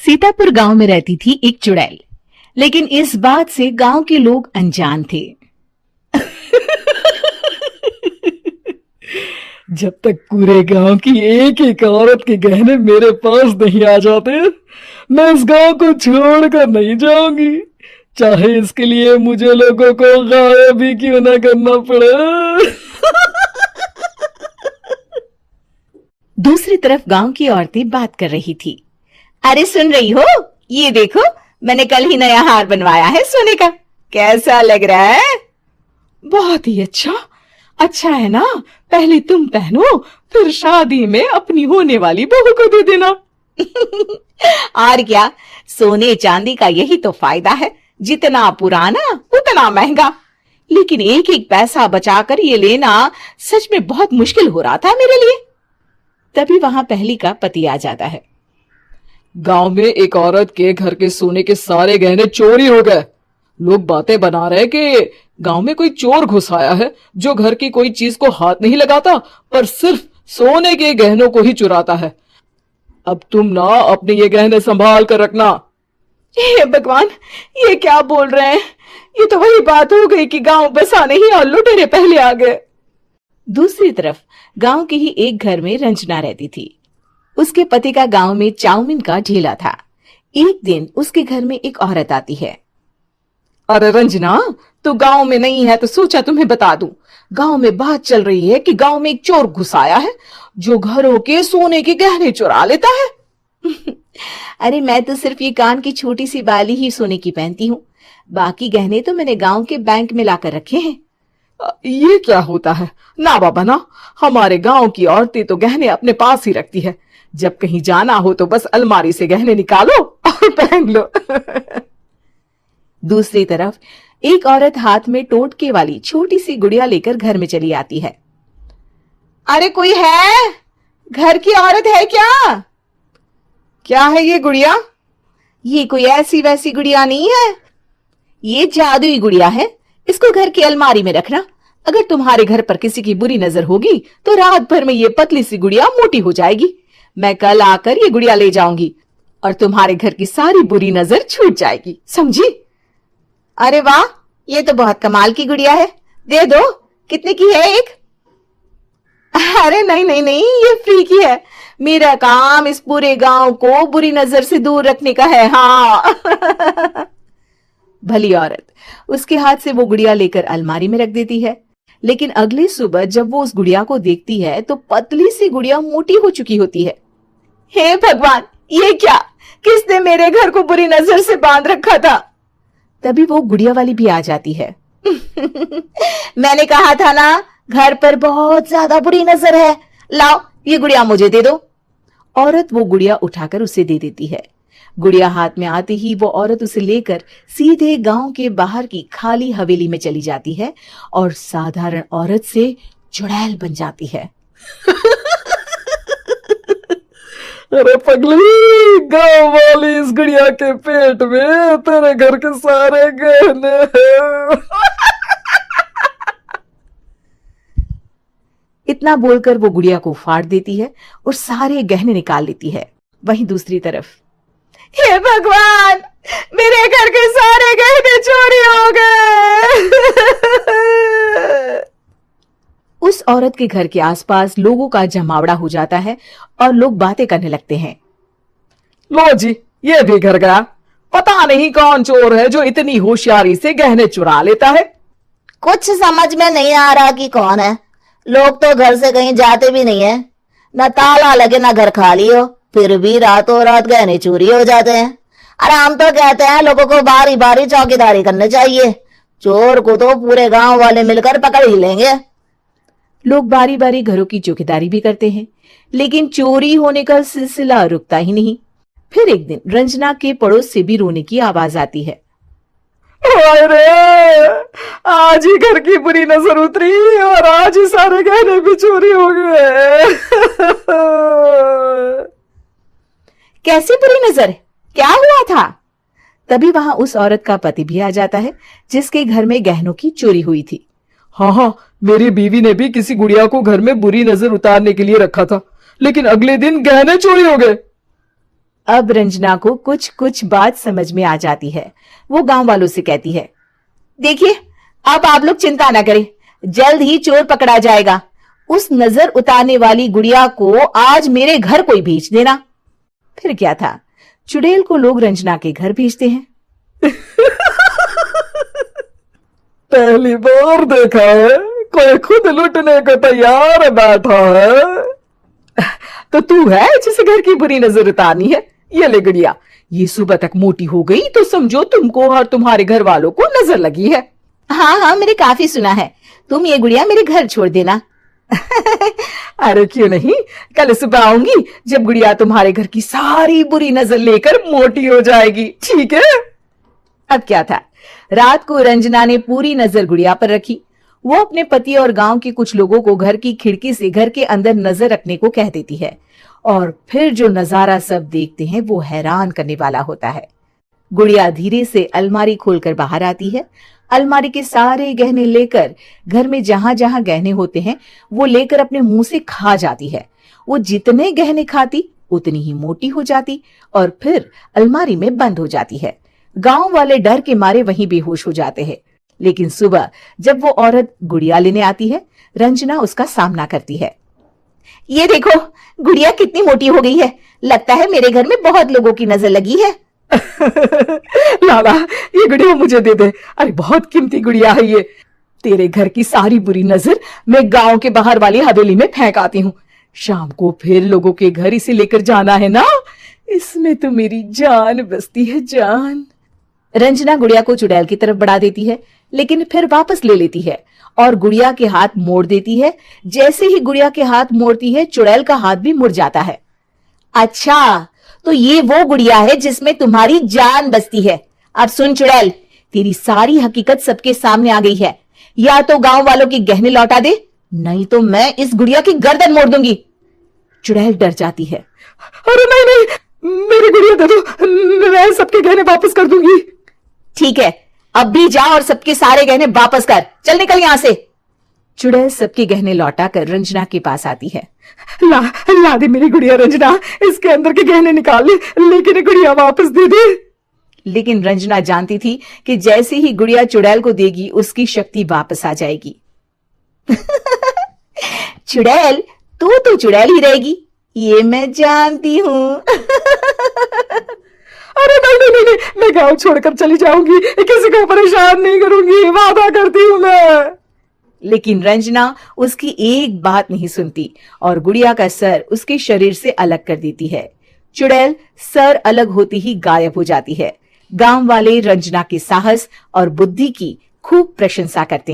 सीतापुर गांव में रहती थी एक चुड़ैल, लेकिन इस बात से गांव के लोग अनजान थे। जब तक पूरे गांव की एक एक औरत के गहने मेरे पास नहीं आ जाते, मैं इस गांव को छोड़कर नहीं जाऊंगी, चाहे इसके लिए मुझे लोगों को गायब ही क्यों ना करना पड़े। दूसरी तरफ गांव की औरतें बात कर रही थी। अरे सुन रही हो, ये देखो, मैंने कल ही नया हार बनवाया है सोने का, कैसा लग रहा है? बहुत ही अच्छा। अच्छा है ना, पहले तुम पहनो, फिर शादी में अपनी होने वाली बहू को दे देना। और क्या, सोने चांदी का यही तो फायदा है, जितना पुराना उतना महंगा। लेकिन एक एक पैसा बचाकर ये लेना सच में बहुत मुश्किल हो रहा था मेरे लिए। तभी वहां पहली का पति आ जाता है। गांव में एक औरत के घर के सोने के सारे गहने चोरी हो गए। लोग बातें बना रहे कि गांव में कोई चोर घुस आया है जो घर की कोई चीज को हाथ नहीं लगाता, पर सिर्फ सोने के गहनों को ही चुराता है। अब तुम ना अपने ये गहने संभाल कर रखना। हे भगवान, ये क्या बोल रहे हैं? ये तो वही बात हो गई कि गांव बसाने ही और लुटेरे पहले आ गए। दूसरी तरफ गांव के ही एक घर में रंजना रहती थी। उसके पति का गांव में चाउमीन का ठेला था। एक दिन उसके घर में एक औरत आती है। अरे रंजना, तू गांव में नहीं है तो सोचा तुम्हें बता दूं। गांव में बात चल रही है कि गांव में एक चोर घुस आया है जो घरों के सोने के गहने चुरा लेता है। अरे मैं तो सिर्फ ये कान की छोटी सी बाली ही सोने की पहनती हूँ, बाकी गहने तो मैंने गांव के बैंक में लाकर रखे हैं। ये क्या होता है? ना बाबा ना, हमारे गांव की औरतें तो गहने अपने पास ही रखती है। जब कहीं जाना हो तो बस अलमारी से गहने निकालो और पहन लो। दूसरी तरफ एक औरत हाथ में टोटके वाली छोटी सी गुड़िया लेकर घर में चली आती है। अरे कोई है? घर की औरत है क्या? क्या है ये गुड़िया? ये कोई ऐसी वैसी गुड़िया नहीं है, ये जादुई गुड़िया है। इसको घर की अलमारी में रखना। अगर तुम्हारे घर पर किसी की बुरी नजर होगी तो रात भर में ये पतली सी गुड़िया मोटी हो जाएगी। मैं कल आकर ये गुड़िया ले जाऊंगी और तुम्हारे घर की सारी बुरी नजर छूट जाएगी, समझी? अरे वाह, ये तो बहुत कमाल की गुड़िया है, दे दो। कितने की है एक? अरे नहीं नहीं नहीं, ये फ्री की है। मेरा काम इस पूरे गांव को बुरी नजर से दूर रखने का है। हाँ। भली औरत उसके हाथ से वो गुड़िया लेकर अलमारी में रख देती है। लेकिन अगली सुबह जब वो उस गुड़िया को देखती है तो पतली सी गुड़िया मोटी हो चुकी होती है। हे भगवान, ये क्या? किसने मेरे घर को बुरी नजर से बांध रखा था? तभी वो गुड़िया वाली भी आ जाती है। मैंने कहा था ना, घर पर बहुत ज्यादा बुरी नजर है। लाओ, ये गुड़िया मुझे दे दो। औरत वो गुड़िया उठाकर उसे दे देती है। गुड़िया हाथ में आते ही वो औरत उसे लेकर सीधे गांव के बाहर की खाली हवेली में चली जाती है और साधारण औरत से चुड़ैल बन जाती है। अरे पगली, गांव वाली इस गुड़िया के पेट में तेरे घर के सारे गहने हैं। इतना बोलकर वो गुड़िया को फाड़ देती है और सारे गहने निकाल लेती है। वहीं दूसरी तरफ, हे भगवान, मेरे घर के सारे गहने चोरी हो गए। उस औरत के घर के आसपास लोगों का जमावड़ा हो जाता है और लोग बातें करने लगते हैं। लो जी, ये भी घर गया। पता नहीं कौन चोर है जो इतनी होशियारी से गहने चुरा लेता है। कुछ समझ में नहीं आ रहा कि कौन है। लोग तो घर से कहीं जाते भी नहीं है, न ताला लगे न घर खाली हो, फिर भी रातों रात गहने चोरी हो जाते हैं। अरे हम तो कहते हैं लोगों को बारी बारी चौकीदारी करनी चाहिए, चोर को तो पूरे गांव वाले मिलकर पकड़ ही लेंगे। लोग बारी बारी घरों की चौकीदारी भी करते हैं, लेकिन चोरी होने का सिलसिला रुकता ही नहीं। फिर एक दिन रंजना के पड़ोस से भी रोने की आवाज आती है। अरे आज ही घर की बुरी नजर उतरी और आज ही सारे गहने भी चोरी हो गए। कैसी बुरी नजर? क्या हुआ था? तभी वहां उस औरत का पति भी आ जाता है जिसके घर में गहनों की चोरी हुई थी। हाँ, मेरी बीवी ने भी किसी गुड़िया को घर में बुरी नजर उतारने के लिए रखा था, लेकिन अगले दिन गहने चोरी हो गए। अब रंजना को कुछ कुछ बात समझ में आ जाती है। वो गांव वालों से कहती है, देखिए अब आप लोग चिंता ना करें, जल्द ही चोर पकड़ा जाएगा। उस नजर उतारने वाली गुड़िया को आज मेरे घर कोई भेज देना। फिर क्या था, चुड़ैल को लोग रंजना के घर भेजते हैं। पहली बार देखा है कोई खुद लुटने को तैयार बैठा है। तो तू है जिसे घर की बुरी नजर उतारनी है? ये ले गुड़िया, ये सुबह तक मोटी हो गई तो समझो तुमको और तुम्हारे घर वालों को नजर लगी है। हाँ हाँ, मैंने काफी सुना है। तुम ये गुड़िया मेरे घर छोड़ देना। अरे क्यों नहीं, कल सुबह आऊंगी जब गुड़िया तुम्हारे घर की सारी बुरी नजर लेकर मोटी हो जाएगी, ठीक है? अब क्या था, रात को रंजना ने पूरी नजर गुड़िया पर रखी। वो अपने पति और गांव के कुछ लोगों को घर की खिड़की से घर के अंदर नजर रखने को कह देती है, और फिर जो नजारा सब देखते हैं वो हैरान करने वाला होता है। गुड़िया धीरे से अलमारी खोलकर बाहर आती है। अलमारी के सारे गहने लेकर घर में जहां जहां गहने होते हैं वो लेकर अपने मुंह से खा जाती है। वो जितने गहने खाती उतनी ही मोटी हो जाती और फिर अलमारी में बंद हो जाती है। गांव वाले डर के मारे वहीं बेहोश हो जाते हैं। लेकिन सुबह जब वो औरत गुड़िया लेने आती है, रंजना उसका सामना करती है। ये देखो, गुड़िया कितनी मोटी हो गई है, लगता है मेरे घर में बहुत लोगों की नजर लगी है। लाला, ये गुड़िया मुझे दे दे। अरे बहुत कीमती गुड़िया है ये। तेरे घर की सारी बुरी नजर मैं गांव के बाहर वाली हवेली में फेंक आती हूँ। शाम को फिर लोगों के घर इसे लेकर जाना है ना, इसमें तो मेरी जान बसती है, जान। रंजना गुड़िया को चुड़ैल की तरफ बढ़ा देती है, लेकिन फिर वापस ले लेती है और गुड़िया के हाथ मोड़ देती है। जैसे ही गुड़िया के हाथ मोड़ती है, चुड़ैल का हाथ भी मुड़ जाता है। अच्छा, तो ये वो गुड़िया है जिसमें तुम्हारी जान बसती है। अब सुन चुड़ैल, तेरी सारी हकीकत सबके सामने आ गई है। या तो गांव वालों के गहने लौटा दे, नहीं तो मैं इस गुड़िया की गर्दन मोड़ दूंगी। चुड़ैल डर जाती है। अरे नहीं नहीं, मेरी गुड़िया दे दो, मैं सबके गहने वापस कर दूंगी। ठीक है, अब भी जा और सबके सारे गहने वापस कर। चल निकल यहां से। चुड़ैल सबके गहने लौटा कर रंजना के पास आती है। ला दे मेरी गुड़िया रंजना, इसके अंदर के गहने निकाल ले, लेकिन गुड़िया वापस दे दे। लेकिन रंजना जानती थी कि जैसे ही गुड़िया चुड़ैल को देगी उसकी शक्ति वापस आ जाएगी। चुड़ैल, तू तो चुड़ैल ही रहेगी, ये मैं जानती हूँ। अरे नहीं नहीं नहीं, मैं गांव छोड़कर चली जाऊंगी, किसी को परेशान नहीं करूंगी, वादा करती हूँ मैं। लेकिन रंजना उसकी एक बात नहीं सुनती और गुड़िया का सर उसके शरीर से अलग कर देती है। चुड़ैल सर अलग होते ही गायब हो जाती है। गांव वाले रंजना के साहस और बुद्धि की खूब प्रशंसा करते हैं।